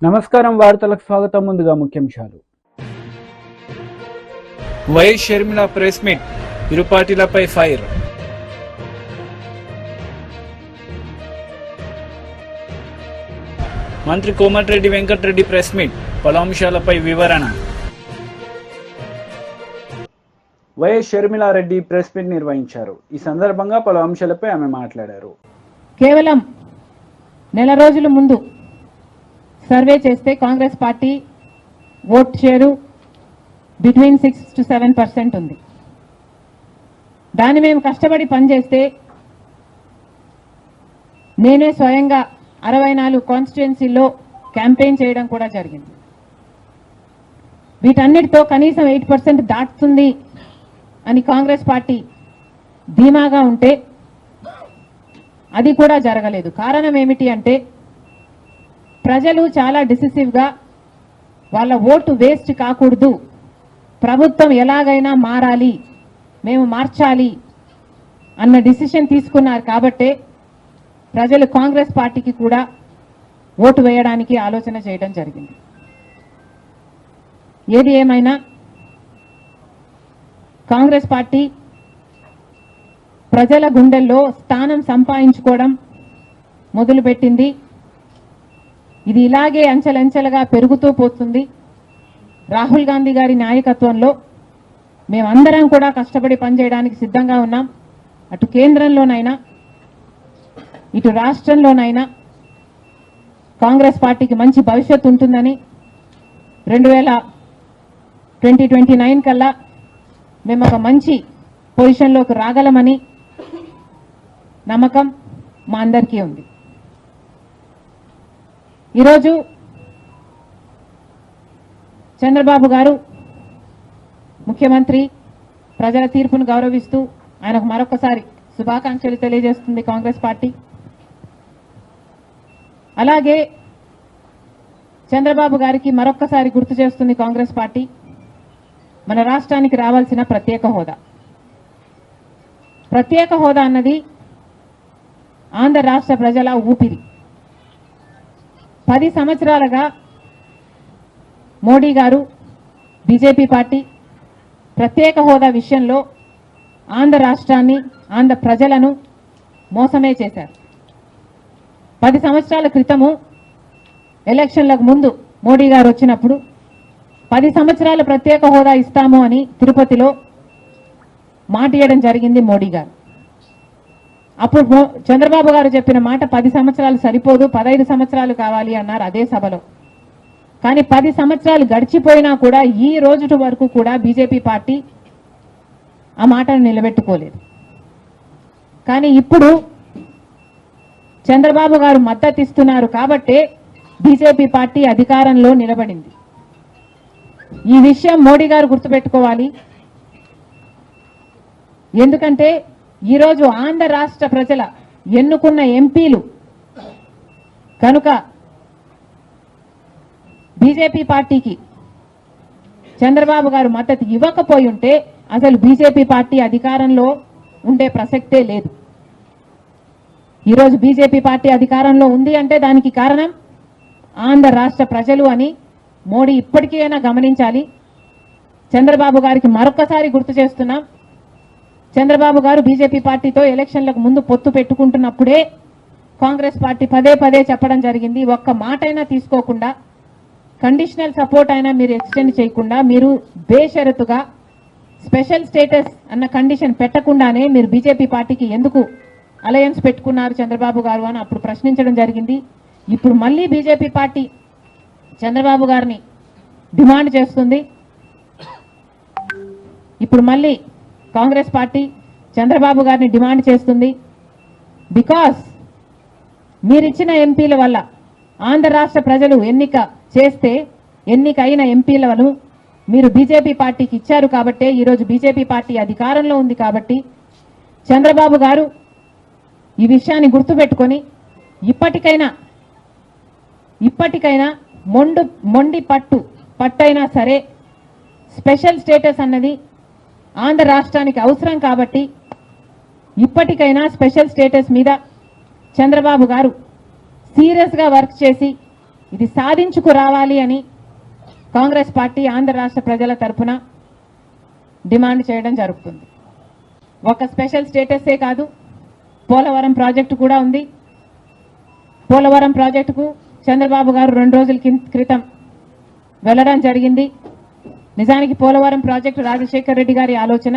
నమస్కారం వార్తలకు స్వాగతం. ముందుగా ముఖ్యాంశాలు. వైఎస్ షర్మిల ప్రెస్ మీట్, ఇరు పార్టీలపై ఫైర్. మంత్రి కోమటిరెడ్డి వెంకటరెడ్డి ప్రెస్ మీట్, పలు అంశాలపై వివరణ. వైఎస్ షర్మిలారెడ్డి ప్రెస్ మీట్ నిర్వహించారు. ఈ సందర్భంగా పలు అంశాలపై ఆమె మాట్లాడారు. కేవలం నెల రోజుల ముందు సర్వే చేస్తే Congress party vote share between 6 to 7% ఉంది. దాన్ని మేము కష్టపడి పనిచేస్తే నేనే స్వయంగా 64 కాన్స్టిట్యుయెన్సీల్లో క్యాంపెయిన్ చేయడం కూడా జరిగింది. వీటన్నిటితో కనీసం 8% దాటుతుంది అని కాంగ్రెస్ పార్టీ ధీమాగా ఉంటే అది కూడా జరగలేదు. కారణం ఏమిటి అంటే ప్రజలు చాలా డిసిసివ్గా వాళ్ళ ఓటు వేస్ట్ కాకూడదు, ప్రభుత్వం ఎలాగైనా మారాలి, మేము మార్చాలి అన్న డిసిషన్ తీసుకున్నారు. కాబట్టే ప్రజలు కాంగ్రెస్ పార్టీకి కూడా ఓటు వేయడానికి ఆలోచన చేయడం జరిగింది. ఏది ఏమైనా కాంగ్రెస్ పార్టీ ప్రజల గుండెల్లో స్థానం సంపాదించుకోవడం మొదలుపెట్టింది. ఇది ఇలాగే అంచెలంచెలుగా పెరుగుతూ పోతుంది. రాహుల్ గాంధీ గారి నాయకత్వంలో మేమందరం కూడా కష్టపడి పనిచేయడానికి సిద్ధంగా ఉన్నాం. అటు కేంద్రంలోనైనా ఇటు రాష్ట్రంలోనైనా కాంగ్రెస్ పార్టీకి మంచి భవిష్యత్తు ఉంటుందని 2029 కల్లా మేము ఒక మంచి పొజిషన్లోకి రాగలమని నమ్మకం మా అందరికీ ఉంది. ఈరోజు చంద్రబాబు గారు ముఖ్యమంత్రి ప్రజల తీర్పును గౌరవిస్తూ ఆయనకు మరొకసారి శుభాకాంక్షలు తెలియజేస్తుంది కాంగ్రెస్ పార్టీ. అలాగే చంద్రబాబు గారికి మరొకసారి గుర్తు చేస్తుంది కాంగ్రెస్ పార్టీ మన రాష్ట్రానికి రావాల్సిన ప్రత్యేక హోదా. ప్రత్యేక హోదా అన్నది ఆంధ్ర రాష్ట్ర ప్రజల ఊపిరి. 10 సంవత్సరాలుగా మోడీ గారు బీజేపీ పార్టీ ప్రత్యేక హోదా విషయంలో ఆంధ్ర రాష్ట్రాన్ని ఆంధ్ర ప్రజలను మోసమే చేశారు. 10 సంవత్సరాల క్రితము ఎలక్షన్లకు ముందు మోడీ గారు వచ్చినప్పుడు 10 సంవత్సరాల ప్రత్యేక హోదా ఇస్తాము అని తిరుపతిలో మాట ఇవ్వడం జరిగింది మోడీ గారు. అప్పుడు చంద్రబాబు గారు చెప్పిన మాట 10 సంవత్సరాలు సరిపోదు, 15 సంవత్సరాలు కావాలి అన్నారు అదే సభలో. కానీ 10 సంవత్సరాలు గడిచిపోయినా కూడా ఈ రోజు వరకు కూడా బీజేపీ పార్టీ ఆ మాటను నిలబెట్టుకోలేదు. కానీ ఇప్పుడు చంద్రబాబు గారు మద్దతు ఇస్తున్నారు కాబట్టే బీజేపీ పార్టీ అధికారంలో నిలబడింది. ఈ విషయం మోడీ గారు గుర్తుపెట్టుకోవాలి. ఎందుకంటే ఈరోజు ఆంధ్ర రాష్ట్ర ప్రజల ఎన్నుకున్న ఎంపీలు కనుక బీజేపీ పార్టీకి చంద్రబాబు గారు మద్దతు ఇవ్వకపోయి ఉంటే అసలు బీజేపీ పార్టీ అధికారంలో ఉండే ప్రసక్తే లేదు. ఈరోజు బీజేపీ పార్టీ అధికారంలో ఉంది అంటే దానికి కారణం ఆంధ్ర రాష్ట్ర ప్రజలు అని మోడీ ఇప్పటికైనా గమనించాలి. చంద్రబాబు గారికి మరొకసారి గుర్తు చేస్తున్నాం. చంద్రబాబు గారు బీజేపీ పార్టీతో ఎలక్షన్లకు ముందు పొత్తు పెట్టుకుంటున్నప్పుడే కాంగ్రెస్ పార్టీ పదే పదే చెప్పడం జరిగింది, ఒక్క మాటైనా తీసుకోకుండా, కండిషనల్ సపోర్ట్ అయినా మీరు ఎక్స్టెండ్ చేయకుండా, మీరు బేషరతుగా స్పెషల్ స్టేటస్ అన్న కండిషన్ పెట్టకుండానే మీరు బీజేపీ పార్టీకి ఎందుకు అలయన్స్ పెట్టుకున్నారు చంద్రబాబు గారు అని అప్పుడు ప్రశ్నించడం జరిగింది. ఇప్పుడు మళ్ళీ బీజేపీ పార్టీ చంద్రబాబు గారిని డిమాండ్ చేస్తుంది. ఇప్పుడు మళ్ళీ కాంగ్రెస్ పార్టీ చంద్రబాబు గారిని డిమాండ్ చేస్తుంది. బికాస్ మీరిచ్చిన ఎంపీల వల్ల ఆంధ్ర రాష్ట్ర ప్రజలు ఎన్నికైన ఎంపీలను మీరు బీజేపీ పార్టీకి ఇచ్చారు కాబట్టే ఈరోజు బీజేపీ పార్టీ అధికారంలో ఉంది. కాబట్టి చంద్రబాబు గారు ఈ విషయాన్ని గుర్తుపెట్టుకొని ఇప్పటికైనా మొండి పట్టైనా సరే స్పెషల్ స్టేటస్ అన్నది ఆంధ్ర రాష్ట్రానికి అవసరం. కాబట్టి ఇప్పటికైనా స్పెషల్ స్టేటస్ మీద చంద్రబాబు గారు సీరియస్గా వర్క్ చేసి ఇది సాధించుకు రావాలి అని కాంగ్రెస్ పార్టీ ఆంధ్ర రాష్ట్ర ప్రజల తరఫున డిమాండ్ చేయడం జరుగుతుంది. ఒక స్పెషల్ స్టేటసే కాదు, పోలవరం ప్రాజెక్టు కూడా ఉంది. పోలవరం ప్రాజెక్టుకు చంద్రబాబు గారు 2 రోజుల క్రితం వెళ్ళడం జరిగింది. నిజానికి పోలవరం ప్రాజెక్టు రాజశేఖర్ రెడ్డి గారి ఆలోచన.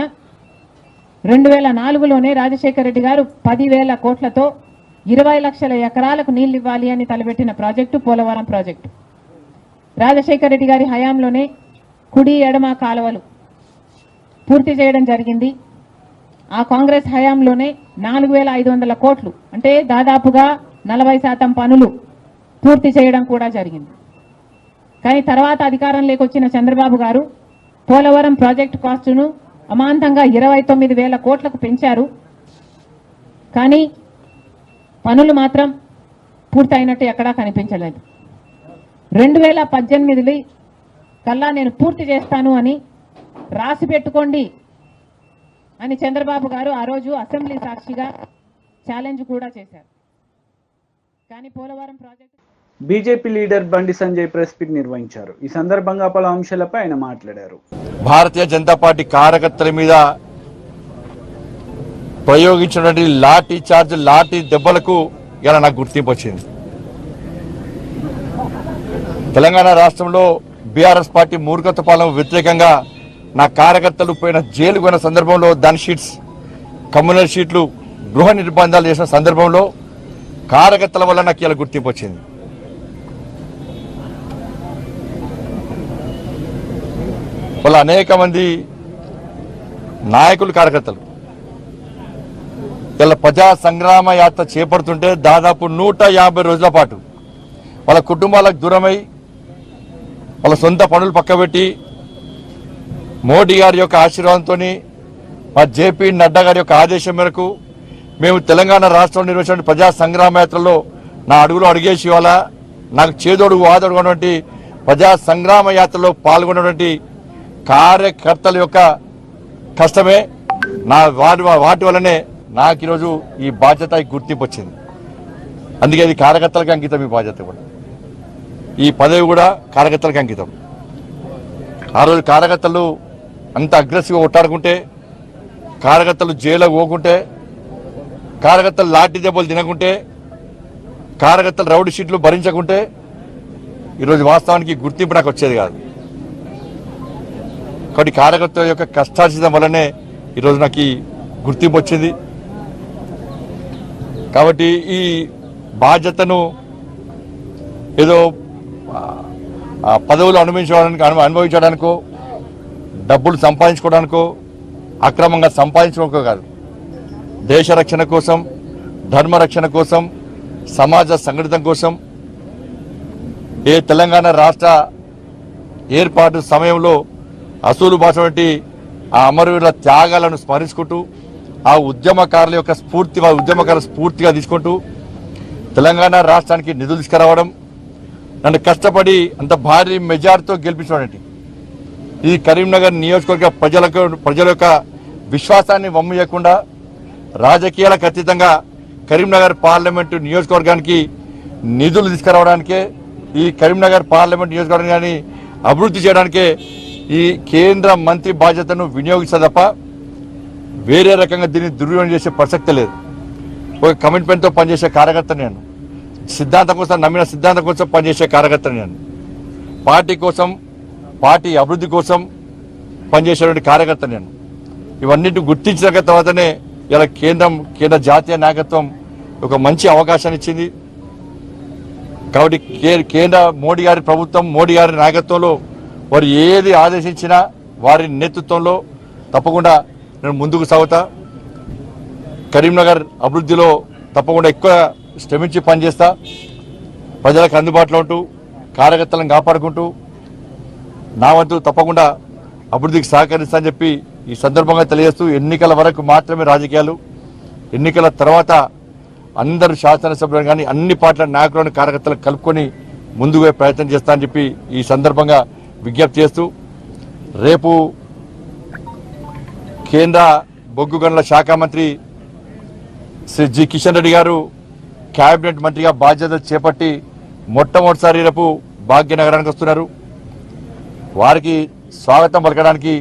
2004లోనే రాజశేఖర్ రెడ్డి గారు 10,000 కోట్లతో 20 లక్షల ఎకరాలకు నీళ్లు ఇవ్వాలి అని తలపెట్టిన ప్రాజెక్టు పోలవరం ప్రాజెక్టు. రాజశేఖర్ రెడ్డి గారి హయాంలోనే కుడి ఎడమ కాలువలు పూర్తి చేయడం జరిగింది. ఆ కాంగ్రెస్ హయాంలోనే 4,500 కోట్లు అంటే దాదాపుగా 40% పనులు పూర్తి చేయడం కూడా జరిగింది. కానీ తర్వాత అధికారంలోకి వచ్చిన చంద్రబాబు గారు పోలవరం ప్రాజెక్టు కాస్టును అమాంతంగా 29,000 కోట్లకు పెంచారు. కానీ పనులు మాత్రం పూర్తయినట్టు ఎక్కడా కనిపించలేదు. 2018 కల్లా నేను పూర్తి చేస్తాను అని రాసి పెట్టుకోండి అని చంద్రబాబు గారు ఆ రోజు అసెంబ్లీ సాక్షిగా ఛాలెంజ్ కూడా చేశారు. కానీ Polavaram project BJP leader Bandi Sanjay press meet నిర్వహించారు. ఈ సందర్భంగా పలు అంశాలపై ఆయన మాట్లాడారు. భారతీయ జనతా పార్టీ కార్యకర్తల మీద ప్రయోగించినటువంటి లాఠీ చార్జ్, లాఠీ దెబ్బలకు ఇలా నాకు గుర్తింపు వచ్చింది. తెలంగాణ రాష్ట్రంలో బీఆర్ఎస్ పార్టీ మూర్ఖత్వ పాలన వ్యతిరేకంగా నా కార్యకర్తలు పోయిన జైలు పోయిన సందర్భంలో దాని షీట్స్, కమ్యూనల్ షీట్లు, గృహ నిర్బంధాలు చేసిన సందర్భంలో కార్యకర్తల వల్ల నాకు ఇలా గుర్తింపు వచ్చింది. వాళ్ళ అనేక మంది నాయకులు, కార్యకర్తలు ఇలా ప్రజా సంగ్రామ యాత్ర చేపడుతుంటే దాదాపు 150 రోజుల పాటు వాళ్ళ కుటుంబాలకు దూరమై వాళ్ళ సొంత పనులు పక్కబెట్టి మోడీ గారి యొక్క ఆశీర్వాదంతో మా జేపీ నడ్డా గారి యొక్క ఆదేశం మేరకు మేము తెలంగాణ రాష్ట్రంలో నిర్వహించిన ప్రజా సంగ్రామ యాత్రలో నా అడుగులో అడిగేసి వాళ్ళ నాకు చేదోడు వాదోడు ఉన్నటువంటి ప్రజా సంగ్రామ యాత్రలో పాల్గొన్నటువంటి కార్యకర్తల యొక్క కష్టమే వాటి వల్లనే నాకు ఈరోజు ఈ బాధ్యత, ఈ గుర్తింపు వచ్చింది. అందుకే ఇది కార్యకర్తలకు అంకితం. ఈ బాధ్యత కూడా, ఈ పదవి కూడా కార్యకర్తలకు అంకితం. ఆ రోజు కార్యకర్తలు అంత అగ్రెసివ్గా కొట్టాడుకుంటే, కార్యకర్తలు జైలుకు పోకుంటే, కార్యకర్తలు లాఠీ దెబ్బలు తినకుంటే, కార్యకర్తలు రౌడీ షీట్లు భరించకుంటే ఈరోజు వాస్తవానికి గుర్తింపు నాకు వచ్చేది కాదు. కాబట్టి కార్యకర్తల యొక్క కష్టార్జితం వల్లనే ఈరోజు నాకు ఈ గుర్తింపు వచ్చింది. కాబట్టి ఈ బాధ్యతను ఏదో పదవులు అనుభవించడానికో, డబ్బులు సంపాదించుకోవడానికో, అక్రమంగా సంపాదించుకోవడానికో కాదు, దేశ రక్షణ కోసం, ధర్మ రక్షణ కోసం, సమాజ సంఘటితం కోసం, ఏ తెలంగాణ రాష్ట్ర ఏర్పాటు సమయంలో అసూలు బాసినటువంటి ఆ అమరవీరుల త్యాగాలను స్మరించుకుంటూ, ఆ ఉద్యమకారుల యొక్క స్ఫూర్తిగా తీసుకుంటూ తెలంగాణ రాష్ట్రానికి నిధులు తీసుకురావడం, నన్ను కష్టపడి అంత భారీ మెజార్టీతో గెలిపించడం, ఈ కరీంనగర్ నియోజకవర్గ ప్రజల యొక్క విశ్వాసాన్ని వమ్మియకుండా రాజకీయాలకు అతీతంగా కరీంనగర్ పార్లమెంటు నియోజకవర్గానికి నిధులు తీసుకురావడానికే, ఈ కరీంనగర్ పార్లమెంట్ నియోజకవర్గాన్ని అభివృద్ధి చేయడానికే ఈ కేంద్ర మంత్రి బాధ్యతను వినియోగిస్తా తప్ప వేరే రకంగా దీన్ని దుర్వినియోగం చేసే ప్రసక్తే లేదు. ఒక కమిట్మెంట్తో పనిచేసే కార్యకర్త నేను, సిద్ధాంతం కోసం, నమ్మిన సిద్ధాంతం కోసం పనిచేసే కార్యకర్త నేను, పార్టీ కోసం, పార్టీ అభివృద్ధి కోసం పనిచేసేటువంటి కార్యకర్త నేను. ఇవన్నిటి గుర్తించిన తర్వాతనే ఇలా కేంద్ర జాతీయ నాయకత్వం ఒక మంచి అవకాశాన్ని ఇచ్చింది. కాబట్టి కేంద్ర మోడీ గారి ప్రభుత్వం, మోడీ గారి నాయకత్వంలో వారు ఏది ఆదేశించినా వారి నేతృత్వంలో తప్పకుండా నేను ముందుకు సాగుతా. కరీంనగర్ అభివృద్ధిలో తప్పకుండా ఎక్కువ శ్రమించి పనిచేస్తా. ప్రజలకు అందుబాటులో ఉంటూ, కార్యకర్తలను కాపాడుకుంటూ నా వంతు తప్పకుండా అభివృద్ధికి సహకరిస్తా అని చెప్పి ఈ సందర్భంగా తెలియజేస్తూ, ఎన్నికల వరకు మాత్రమే రాజకీయాలు, ఎన్నికల తర్వాత అందరూ శాసనసభ్యులు కానీ అన్ని పార్టీల నాయకులను, కార్యకర్తలను కలుపుకొని ముందుకు ప్రయత్నం చేస్తా అని చెప్పి ఈ సందర్భంగా విజ్ఞప్తి చేస్తూ, రేపు కేంద్ర బొగ్గు గనుల శాఖ మంత్రి శ్రీ జి కిషన్ రెడ్డి గారు కేబినెట్ మంత్రిగా బాధ్యతలు చేపట్టి మొట్టమొదటిసారి రేపు భాగ్యనగరానికి వస్తున్నారు. వారికి స్వాగతం పలకడానికి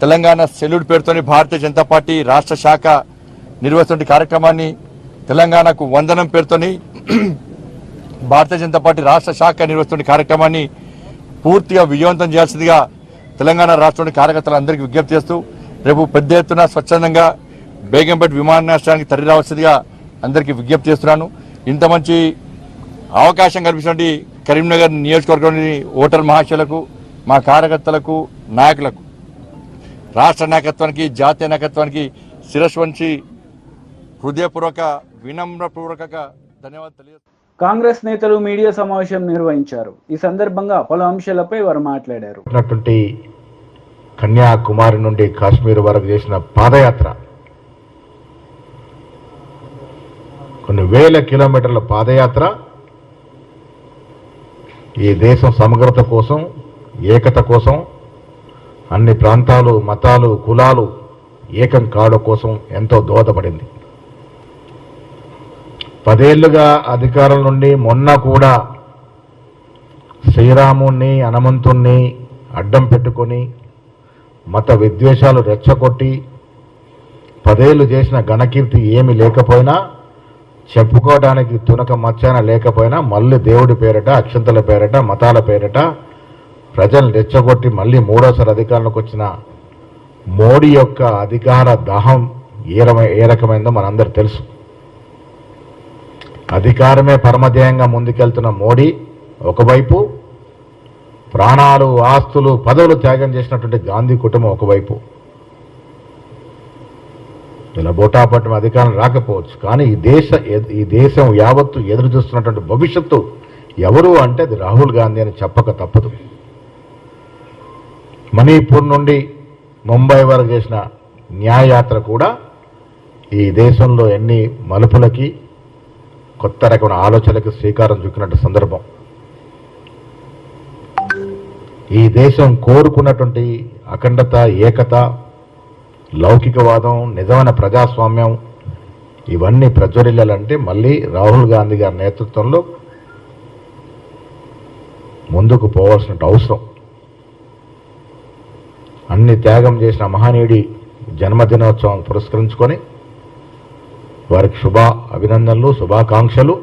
తెలంగాణ సెల్యూట్ పేరుతోని భారతీయ జనతా పార్టీ రాష్ట్ర శాఖ నిర్వహిస్తున్న కార్యక్రమాన్ని, తెలంగాణకు వందనం పేరుతోని భారతీయ జనతా పార్టీ రాష్ట్ర శాఖ నిర్వహిస్తున్న కార్యక్రమాన్ని పూర్తిగా విజయవంతం చేయాల్సిందిగా తెలంగాణ రాష్ట్రంలోని కార్యకర్తలందరికీ విజ్ఞప్తి చేస్తూ రేపు పెద్ద ఎత్తున స్వచ్ఛందంగా బేగంపేట విమానాశ్రయానికి తరలి రావాల్సిందిగా అందరికీ విజ్ఞప్తి చేస్తున్నాను. ఇంత మంచి అవకాశం కల్పించినటువంటి కరీంనగర్ నియోజకవర్గంలోని ఓటర్ మహాశయులకు, మా కార్యకర్తలకు, నాయకులకు, రాష్ట్ర నాయకత్వానికి, జాతీయ నాయకత్వానికి శిరస్సు వంచి హృదయపూర్వక వినమ్రపూర్వక ధన్యవాదాలు తెలియజేస్తున్నాను. కాంగ్రెస్ నేతలు మీడియా సమావేశం నిర్వహించారు. ఈ సందర్భంగా పలు అంశాలపై వారు మాట్లాడారు. కన్యాకుమారి నుండి కాశ్మీర్ వరకు చేసిన పాదయాత్ర, కొన్ని వేల కిలోమీటర్ల పాదయాత్ర ఈ దేశం సమగ్రత కోసం, ఏకత కోసం, అన్ని ప్రాంతాలు, మతాలు, కులాలు ఏకం కావడం కోసం ఎంతో దోహదపడింది. 10 ఏళ్లుగా అధికారం నుండి మొన్న కూడా శ్రీరాముణ్ణి, హనుమంతుణ్ణి అడ్డం పెట్టుకొని మత విద్వేషాలు రెచ్చగొట్టి 10 ఏళ్లు చేసిన ఘనకీర్తి ఏమీ లేకపోయినా, చెప్పుకోవడానికి తునక మచ్చాన లేకపోయినా, మళ్ళీ దేవుడి పేరిట, అక్షంతల పేరిట, మతాల పేరిట ప్రజలను రెచ్చగొట్టి మళ్ళీ 3వసారి అధికారంలోకి వచ్చిన మోడీ యొక్క అధికార దాహం ఏ రకమైందో మనందరూ తెలుసు. అధికారమే పరమధ్యేయంగా ముందుకెళ్తున్న మోడీ ఒకవైపు, ప్రాణాలు, ఆస్తులు, పదవులు త్యాగం చేసినటువంటి గాంధీ కుటుంబం ఒకవైపు. ఇలా బోటాపట్టం అధికారం రాకపోవచ్చు, కానీ ఈ దేశం యావత్తు ఎదురు చూస్తున్నటువంటి భవిష్యత్తు ఎవరు అంటే అది రాహుల్ గాంధీ అని చెప్పక తప్పదు. మణిపూర్ నుండి ముంబై వరకు చేసిన న్యాయయాత్ర కూడా ఈ దేశంలో ఎన్ని మలుపులకి, కొత్త రకమైన ఆలోచనలకు శ్రీకారం చుక్కినట్టు సందర్భం. ఈ దేశం కోరుకున్నటువంటి అఖండత, ఏకత, లౌకికవాదం, నిజమైన ప్రజాస్వామ్యం ఇవన్నీ ప్రజ్వరిల్లాలంటే మళ్ళీ రాహుల్ గాంధీ గారి నేతృత్వంలో ముందుకు పోవాల్సిన అవసరం. అన్ని త్యాగం చేసిన మహనీయుడి జన్మదినోత్సవం పురస్కరించుకొని వారికి అభినందనలు, శుభాకాంక్షలు.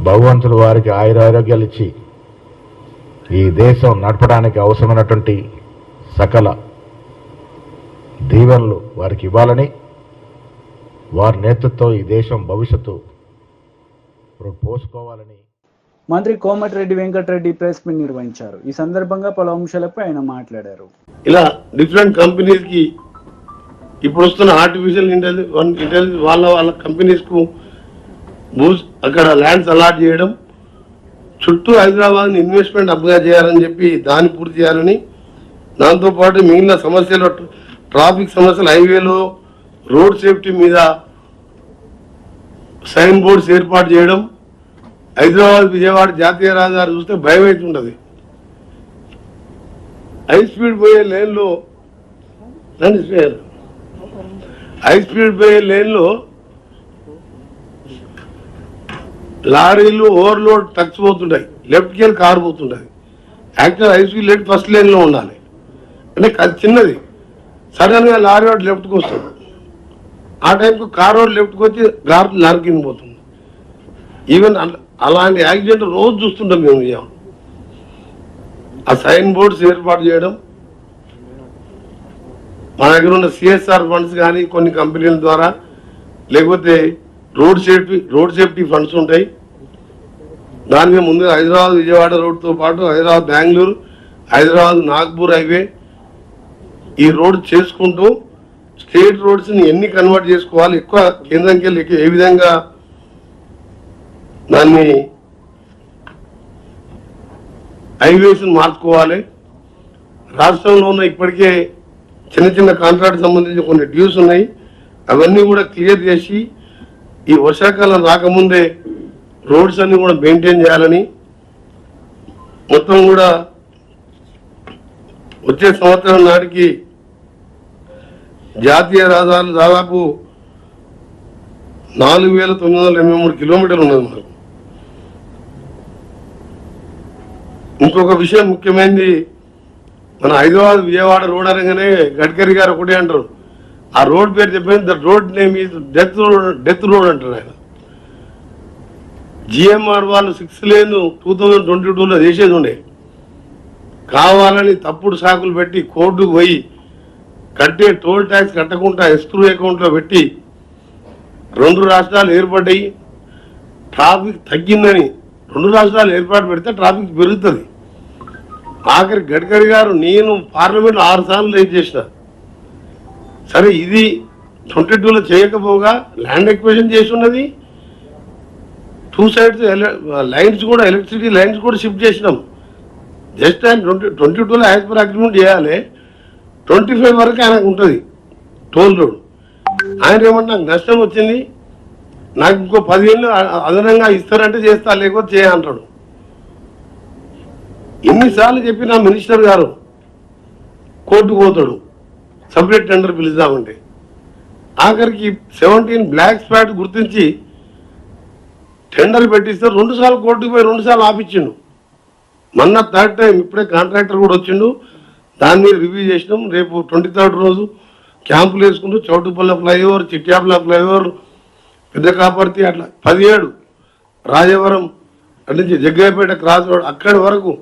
భగవంతుడు వారికి ఆయురారోగ్యాలు ఇచ్చి ఈ దేశం నడపడానికి అవసరమైనటువంటి సకల దీవెనలు వారికి ఇవ్వాలని, వారి నేతృత్వం ఈ దేశం భవిష్యత్తు పోసుకోవాలని మంత్రి కోమటిరెడ్డి వెంకటరెడ్డి ప్రెస్ మీట్ నిర్వహించారు. ఈ సందర్భంగా పలు అంశాలపై ఆయన మాట్లాడారు. ఇలా డిఫరెంట్ కంపెనీస్ కి ఇప్పుడు వస్తున్న ఆర్టిఫిషియల్ ఇంటెలిజెన్స్ వాళ్ళ కంపెనీస్ కు అక్కడ ల్యాండ్స్ అలాట్ చేయడం, చుట్టూ హైదరాబాద్ ఇన్వెస్ట్మెంట్ హబ్గా చేయాలని చెప్పి దాన్ని పూర్తి చేయాలని, దాంతోపాటు మిగిలిన సమస్యలు, ట్రాఫిక్ సమస్యలు, హైవేలో రోడ్ సేఫ్టీ మీద సైన్ బోర్డ్స్ ఏర్పాటు చేయడం. హైదరాబాద్ విజయవాడ జాతీయ రహదారి చూస్తే భయం అవుతుంటుంది. హై స్పీడ్ పోయే లేన్లో లారీలు ఓవర్లోడ్ ట్రక్స్ పోతుంటాయి, లెఫ్ట్కి వెళ్ళి కారు పోతుంటుంది. Actual high speed left first లేన్లో ఉండాలి, అంటే చిన్నది. సడన్గా లారీ రోడ్ లెఫ్ట్కి వస్తుంది, ఆ టైంకు కార్ రోడ్ లెఫ్ట్కి వచ్చి లారీ కింద పోతుంది. ఈవెన్ అలాంటి యాక్సిడెంట్ రోజు చూస్తుంటాం మేము. ఆ సైన్ బోర్డ్స్ ఏర్పాటు చేయడం, మన దగ్గర ఉన్న సిఎస్ఆర్ ఫండ్స్ కానీ కొన్ని కంపెనీల ద్వారా, లేకపోతే రోడ్ సేఫ్టీ ఫండ్స్ ఉంటాయి. దాని మీద ముందుగా హైదరాబాద్ విజయవాడ రోడ్తో పాటు హైదరాబాద్ బెంగళూరు, హైదరాబాద్ నాగ్పూర్ హైవే ఈ రోడ్ చేసుకుంటూ స్టేట్ రోడ్స్ని ఎన్ని కన్వర్ట్ చేసుకోవాలి, ఎక్కువ కేంద్రంకి వెళ్ళి ఏ విధంగా దాన్ని హైవేస్ మార్చుకోవాలి. రాష్ట్రంలో ఉన్న ఇప్పటికే చిన్న చిన్న కాంట్రాక్ట్ సంబంధించి కొన్ని డ్యూస్ ఉన్నాయి, అవన్నీ కూడా క్లియర్ చేసి ఈ వర్షాకాలం రాకముందే రోడ్స్ అన్ని కూడా మెయింటైన్ చేయాలని, మొత్తం కూడా వచ్చే సంవత్సరం నాటికి జాతీయ రహదారులు దాదాపు 4983 కిలోమీటర్లు ఉన్నది. మనకు ఇంకొక విషయం ముఖ్యమైనది, మన హైదరాబాద్ విజయవాడ రోడ్ అనగానే గడ్కరీ గారు ఒకటే అంటారు, ఆ రోడ్ పేరు చెప్పిన the road name is death road అంటారు ఆయన. జిఎంఆర్ వాళ్ళు 6 లేన్ 2022లో చేసేది ఉండే, కావాలని తప్పుడు సాకులు పెట్టి కోర్టుకు పోయి కట్టే టోల్ ట్యాక్స్ కట్టకుండా ఎస్క్రూ అకౌంట్లో పెట్టి 2 రాష్ట్రాలు ఏర్పడ్డాయి. ట్రాఫిక్ తగ్గిందని 2 రాష్ట్రాలు ఏర్పాటు పెడితే ట్రాఫిక్ పెరుగుతుంది. ఆఖరి గడ్కరీ గారు నేను పార్లమెంట్లో 6 సార్లు రైజ్ చేసిన, సరే ఇది 22లో చేయకపోగా ల్యాండ్ ఎక్విజిషన్ చేసి ఉన్నది, 2 సైడ్స్ లైన్స్ కూడా ఎలక్ట్రిసిటీ లైన్స్ కూడా షిఫ్ట్ చేసినాం. జస్ట్ ఆయన 22లో యాజ్ పర్ అగ్రిమెంట్ చేయాలి, 25 వరకు ఆయనకు ఉంటుంది టోల్ రోడ్. ఆయన ఏమంటే నాకు నష్టం వచ్చింది, నాకు ఇంకో 10 ఏళ్ళు అదనంగా ఇస్తారంటే చేస్తా, లేకపోతే చేయంటాడు. ఎన్నిసార్లు చెప్పినా మినిస్టర్ గారు కోర్టుకు పోతాడు సపరేట్ టెండర్ పిలుద్దామంటే. ఆఖరికి 17 బ్లాక్ స్పాట్ గుర్తించి టెండర్ పెట్టిస్తే 2 సార్లు కోర్టుకు పోయి 2 సార్లు ఆపించిండు. మొన్న 3rd టైం ఇప్పుడే కాంట్రాక్టర్ కూడా వచ్చిండు, దాని మీద రివ్యూ చేసినాం. రేపు 23rd రోజు క్యాంపులు వేసుకుంటూ చౌటుపల్ల ఫ్లైఓవర్, చిట్యాపల ఫ్లైఓవర్, పెద్ద కాపర్తి, అట్లా 17 రాజవరం అటు నుంచి జగ్గయ్యపేట క్రాస్ రోడ్ అక్కడి వరకు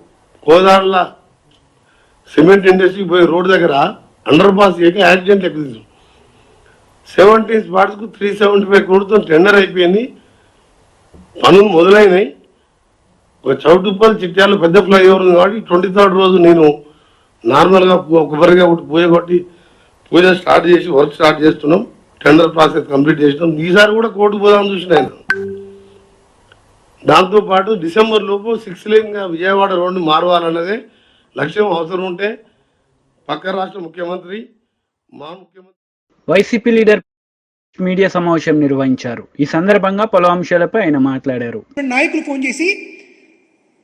కోదాడల సిమెంట్ ఇండస్ట్రీకి పోయి రోడ్డు దగ్గర అండర్ పాస్ చేయక యాక్సిడెంట్ ఎక్కువ 17 స్పాట్స్కు 375 కోట్లతో టెండర్ అయిపోయింది, పనులు మొదలైనాయి. ఒక చౌటుప్పల్ చిట్యాల పెద్ద ఫ్లైఓవర్ ఉంది కాబట్టి 23rd రోజు నేను నార్మల్గా కొబ్బరిగా పూజ కొట్టి పూజ స్టార్ట్ చేసి వర్క్ స్టార్ట్ చేస్తున్నాం. టెండర్ ప్రాసెస్ కంప్లీట్ చేసినాం. ఈసారి కూడా కోర్టు పోదామని చూసిన ఆయన. దాంతోపాటు డిసెంబర్ లోపు 6 లేన్గా విజయవాడ రోడ్డు మారవాలన్నదే లక్ష్యం. అవసరం ఉంటే పక్క రాష్ట్ర ముఖ్యమంత్రి మా ముఖ్యమంత్రి వైసీపీ లీడర్ మీడియా సమావేశం నిర్వహించారు. ఈ సందర్భంగా పలు అంశాలపై ఆయన మాట్లాడారు. నాయకులు ఫోన్ చేసి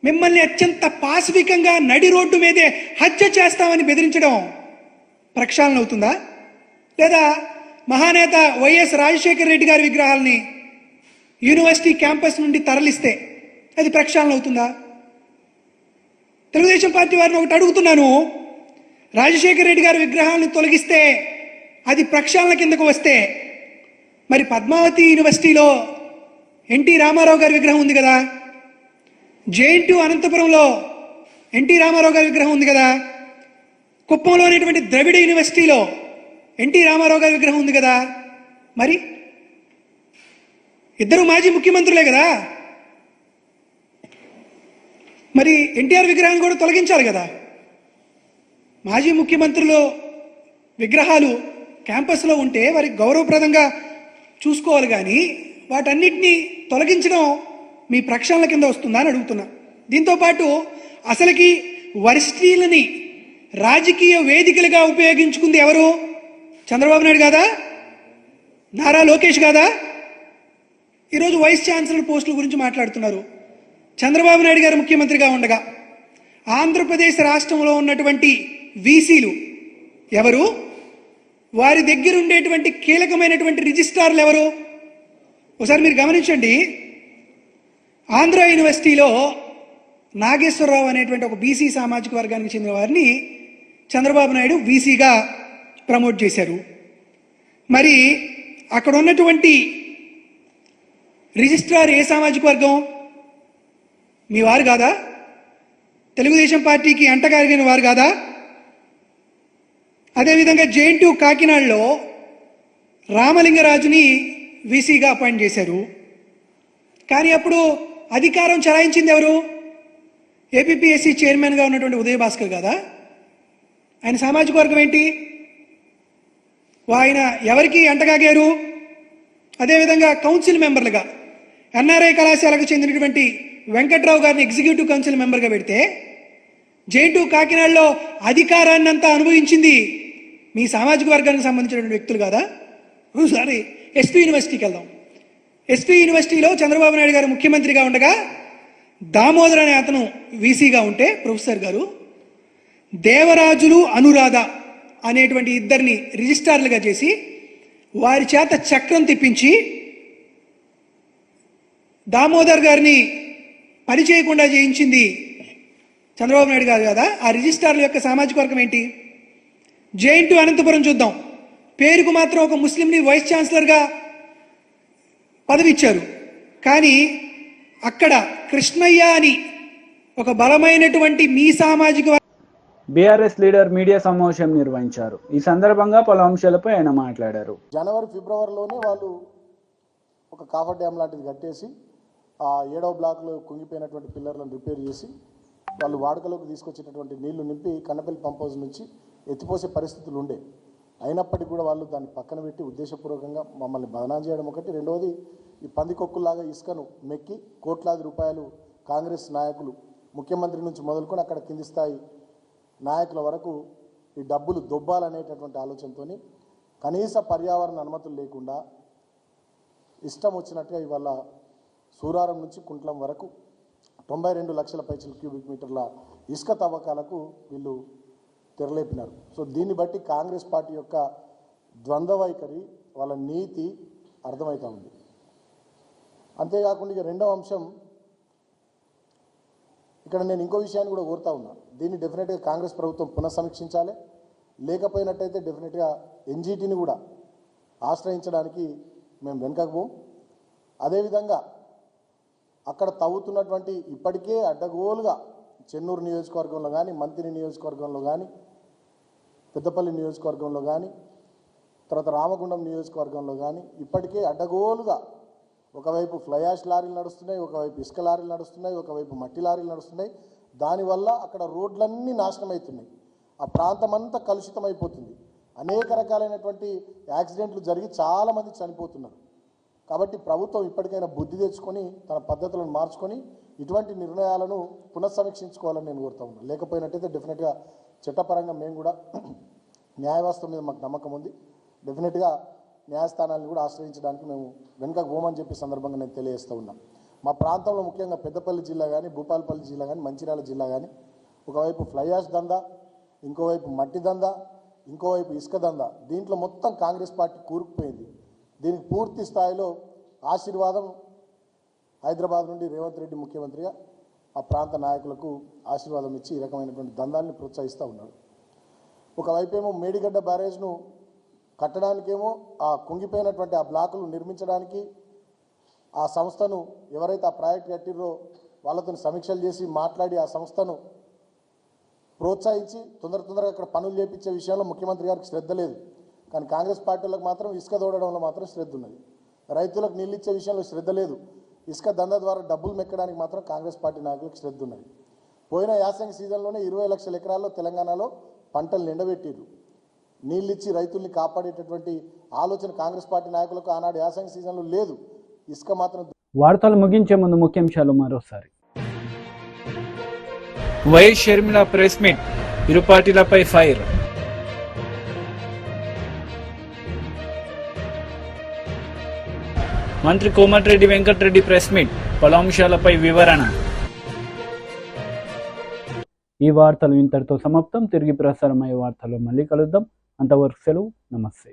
మిమ్మల్ని అత్యంత పాశవికంగా నడి రోడ్డు మీదే హత్య చేస్తామని బెదిరించడం ప్రక్షాళన అవుతుందా? లేదా మహానేత వైఎస్ రాజశేఖర రెడ్డి గారి విగ్రహాలని యూనివర్సిటీ క్యాంపస్ నుండి తరలిస్తే అది ప్రక్షాళన అవుతుందా? తెలుగుదేశం పార్టీ వారిని ఒకటి అడుగుతున్నాను, రాజశేఖర రెడ్డి గారి విగ్రహాలను తొలగిస్తే అది ప్రక్షాళన కిందకు వస్తే, మరి పద్మావతి యూనివర్సిటీలో ఎన్టీ రామారావు గారి విగ్రహం ఉంది కదా, జేఎన్టీయూ అనంతపురంలో ఎన్టీ రామారావు గారి విగ్రహం ఉంది కదా, కుప్పంలో అనేటువంటి ద్రవిడ యూనివర్సిటీలో ఎన్టీ రామారావు గారి విగ్రహం ఉంది కదా, మరి ఇద్దరు మాజీ ముఖ్యమంత్రులే కదా, మరి ఎన్టీఆర్ విగ్రహం కూడా తొలగించాలి కదా. మాజీ ముఖ్యమంత్రులు విగ్రహాలు క్యాంపస్లో ఉంటే వారికి గౌరవప్రదంగా చూసుకోవాలి, కానీ వాటన్నిటినీ తొలగించడం మీ ప్రక్షాళన కింద వస్తుందా అని అడుగుతున్నా. దీంతోపాటు అసలుకి వర్సిటీలని రాజకీయ వేదికలుగా ఉపయోగించుకుంది ఎవరు? చంద్రబాబు నాయుడు కాదా? నారా లోకేష్ కాదా? ఈరోజు వైస్ ఛాన్సలర్ పోస్టుల గురించి మాట్లాడుతున్నారు. చంద్రబాబు నాయుడు గారు ముఖ్యమంత్రిగా ఉండగా ఆంధ్రప్రదేశ్ రాష్ట్రంలో ఉన్నటువంటి వీసీలు ఎవరు? వారి దగ్గర ఉండేటువంటి కీలకమైనటువంటి రిజిస్ట్రార్లు ఎవరు? ఒకసారి మీరు గమనించండి. ఆంధ్ర యూనివర్సిటీలో నాగేశ్వరరావు అనేటువంటి ఒక బీసీ సామాజిక వర్గానికి చెందిన వారిని చంద్రబాబు నాయుడు బీసీగా ప్రమోట్ చేశారు. మరి అక్కడ ఉన్నటువంటి రిజిస్ట్రార్ ఏ సామాజిక వర్గం? మీ వారు కాదా? తెలుగుదేశం పార్టీకి అంటగారిగిన వారు కాదా? అదేవిధంగా జేఎన్టీయూ కాకినాడలో రామలింగరాజుని వీసీగా అపాయింట్ చేశారు. కానీ అప్పుడు అధికారం చలాయించింది ఎవరు? ఏపీపీఎస్సీ చైర్మన్గా ఉన్నటువంటి ఉదయభాస్కర్ కాదా? ఆయన సామాజిక వర్గం ఏంటి? ఆయన ఎవరికి అంటగాగారు? అదేవిధంగా కౌన్సిల్ మెంబర్లుగా ఎన్ఆర్ఐ కళాశాలకు చెందినటువంటి వెంకట్రావు గారిని ఎగ్జిక్యూటివ్ కౌన్సిల్ మెంబర్గా పెడితే జేఎన్టీయూ కాకినాడలో అధికారాన్ని అంతా అనుభవించింది మీ సామాజిక వర్గానికి సంబంధించినటువంటి వ్యక్తులు కాదా? ఒకసారి ఎస్పీ యూనివర్సిటీకి వెళ్దాం. ఎస్పీ యూనివర్సిటీలో చంద్రబాబు నాయుడు గారు ముఖ్యమంత్రిగా ఉండగా దామోదర్ అనే అతను వీసీగా ఉంటే ప్రొఫెసర్ గారు దేవరాజులు అనురాధ అనేటువంటి ఇద్దరిని రిజిస్ట్రార్లుగా చేసి వారి చేత చక్రం తిప్పించి దామోదర్ గారిని పని చేయకుండా చేయించింది చంద్రబాబు నాయుడు గారు కదా, ఆ రిజిస్ట్రార్ల యొక్క సామాజిక వర్గం ఏంటి? జేఎన్‌టూ అనంతపురం చూద్దాం. పేరుకు మాత్రం ఒక ముస్లింని వైస్ ఛాన్సలర్గా పదవి ఇచ్చారు, కానీ అక్కడ కృష్ణయ్య అని ఒక బలమైనటువంటి మీ సామాజిక బీఆర్ఎస్ లీడర్ మీడియా సమావేశం నిర్వహించారు. ఈ సందర్భంగా పలు అంశాలపై ఆయన మాట్లాడారు. జనవరి ఫిబ్రవరిలోనే వాళ్ళు ఒక కాఫర్ డ్యామ్ లాంటిది కట్టేసి ఆ 7వ బ్లాక్లో కుంగిపోయినటువంటి పిల్లర్లను రిపేర్ చేసి వాళ్ళు వాడుకలోకి తీసుకొచ్చేటటువంటి నీళ్లు నింపి కన్నపల్లి పంప్ హౌస్ నుంచి ఎత్తిపోసే పరిస్థితులు ఉండే. అయినప్పటికీ కూడా వాళ్ళు దాన్ని పక్కన పెట్టి ఉద్దేశపూర్వకంగా మమ్మల్ని బదనాం చేయడం ఒకటి. రెండవది, ఈ పందికొక్కులాగా ఇసుకను మెక్కి కోట్లాది రూపాయలు కాంగ్రెస్ నాయకులు ముఖ్యమంత్రి నుంచి మొదలుకొని అక్కడ కింది స్థాయి నాయకుల వరకు ఈ డబ్బులు దొబ్బాలనేటటువంటి ఆలోచనతో కనీస పర్యావరణ అనుమతులు లేకుండా ఇష్టం వచ్చినట్టుగా ఇవాళ సూరారం నుంచి కుంట్లం వరకు 92 లక్షల పైచల క్యూబిక్ మీటర్ల ఇసుక తవ్వకాలకు వీళ్ళు తెరలేపినారు. సో దీన్ని బట్టి కాంగ్రెస్ పార్టీ యొక్క ద్వంద్వ వైఖరి, వాళ్ళ నీతి అర్థమవుతూ ఉంది. అంతేకాకుండా ఇక రెండవ అంశం, ఇక్కడ నేను ఇంకో విషయాన్ని కూడా కోరుతా ఉన్నా. దీన్ని డెఫినెట్గా కాంగ్రెస్ ప్రభుత్వం పునఃసమీక్షించాలి. లేకపోయినట్టయితే డెఫినెట్గా ఎన్జీటీని కూడా ఆశ్రయించడానికి మేము వెనుకకు. అదేవిధంగా అక్కడ తవ్వుతున్నటువంటి ఇప్పటికే అడ్డగోలుగా చెన్నూరు నియోజకవర్గంలో కానీ, మంత్రి నియోజకవర్గంలో కానీ, పెద్దపల్లి నియోజకవర్గంలో కానీ, తర్వాత రామగుండం నియోజకవర్గంలో కానీ ఇప్పటికే అడ్డగోలుగా ఒకవైపు ఫ్లై యాష్ లారీలు నడుస్తున్నాయి, ఒకవైపు ఇసుక లారీలు నడుస్తున్నాయి, ఒకవైపు మట్టి లారీలు నడుస్తున్నాయి. దానివల్ల అక్కడ రోడ్లన్నీ నాశనం అవుతున్నాయి. ఆ ప్రాంతం అంతా కలుషితం అయిపోతుంది. అనేక రకాలైనటువంటి యాక్సిడెంట్లు జరిగి చాలామంది చనిపోతున్నారు. కాబట్టి ప్రభుత్వం ఇప్పటికైనా బుద్ధి తెచ్చుకొని తన పద్ధతులను మార్చుకొని ఇటువంటి నిర్ణయాలను పునఃసమీక్షించుకోవాలని నేను కోరుతా ఉన్నాను. లేకపోయినట్టయితే డెఫినెట్గా చట్టపరంగా మేము కూడా న్యాయవ్యవస్థ మీద మాకు నమ్మకం ఉంది. డెఫినెట్గా న్యాయస్థానాలను కూడా ఆశ్రయించడానికి మేము వెనుకకు పోమని చెప్పి సందర్భంగా నేను తెలియజేస్తూ ఉన్నాం. మా ప్రాంతంలో ముఖ్యంగా పెద్దపల్లి జిల్లా కానీ, భూపాలపల్లి జిల్లా కానీ, మంచిర్యాల జిల్లా కానీ ఒకవైపు ఫ్లై యాష్ దందా, ఇంకోవైపు మట్టి దందా, ఇంకోవైపు ఇసుక దందా, దీంట్లో మొత్తం కాంగ్రెస్ పార్టీ కూరుకుపోయింది. దీనికి పూర్తి స్థాయిలో ఆశీర్వాదం హైదరాబాద్ నుండి రేవంత్ రెడ్డి ముఖ్యమంత్రిగా ఆ ప్రాంత నాయకులకు ఆశీర్వాదం ఇచ్చి ఈ రకమైనటువంటి దందాన్ని ప్రోత్సహిస్తూ ఉన్నాడు. ఒకవైపేమో మేడిగడ్డ బ్యారేజ్ను కట్టడానికేమో ఆ కుంగిపోయినటువంటి ఆ బ్లాకులు నిర్మించడానికి ఆ సంస్థను ఎవరైతే ఆ ప్రాజెక్ట్ కట్టిరో వాళ్ళతో సమీక్షలు చేసి మాట్లాడి ఆ సంస్థను ప్రోత్సహించి తొందరగా అక్కడ పనులు చేపించే విషయంలో ముఖ్యమంత్రి గారికి శ్రద్ధ లేదు. కానీ కాంగ్రెస్ పార్టీలకు మాత్రం ఇసుక దోడడంలో మాత్రం శ్రద్ధ ఉన్నది. రైతులకు నీళ్ళు ఇచ్చే విషయంలో శ్రద్ధ లేదు. ఇసుక దందా ద్వారా డబ్బులు మెక్కడానికి మాత్రం కాంగ్రెస్ పార్టీ నాయకులకు శ్రద్ధ ఉన్నది. పోయిన యాసంగి సీజన్లోనే 20 లక్షల ఎకరాల్లో తెలంగాణలో పంటలు నిండబెట్టిర్రు. నీళ్ళిచ్చి రైతుల్ని కాపాడేటటువంటి ఆలోచన కాంగ్రెస్ పార్టీ నాయకులకు ఆనాడు యాసంగి సీజన్లో లేదు. ఇసుక మాత్రం. వార్తలు ముగించే ముందు ముఖ్యాంశాలు మరోసారి. వైఎస్ షర్మిల ప్రెస్ మీట్, ఇరు పార్టీలపై ఫైర్. మంత్రి కోమటిరెడ్డి వెంకటరెడ్డి ప్రెస్ మీట్, పలు అంశాలపై వివరణ. ఈ వార్తలు ఇంతటితో సమాప్తం. తిరిగి ప్రసారమయ్యే వార్తల్లో మళ్ళీ కలుద్దాం. అంతవరకు సెలవు. నమస్తే.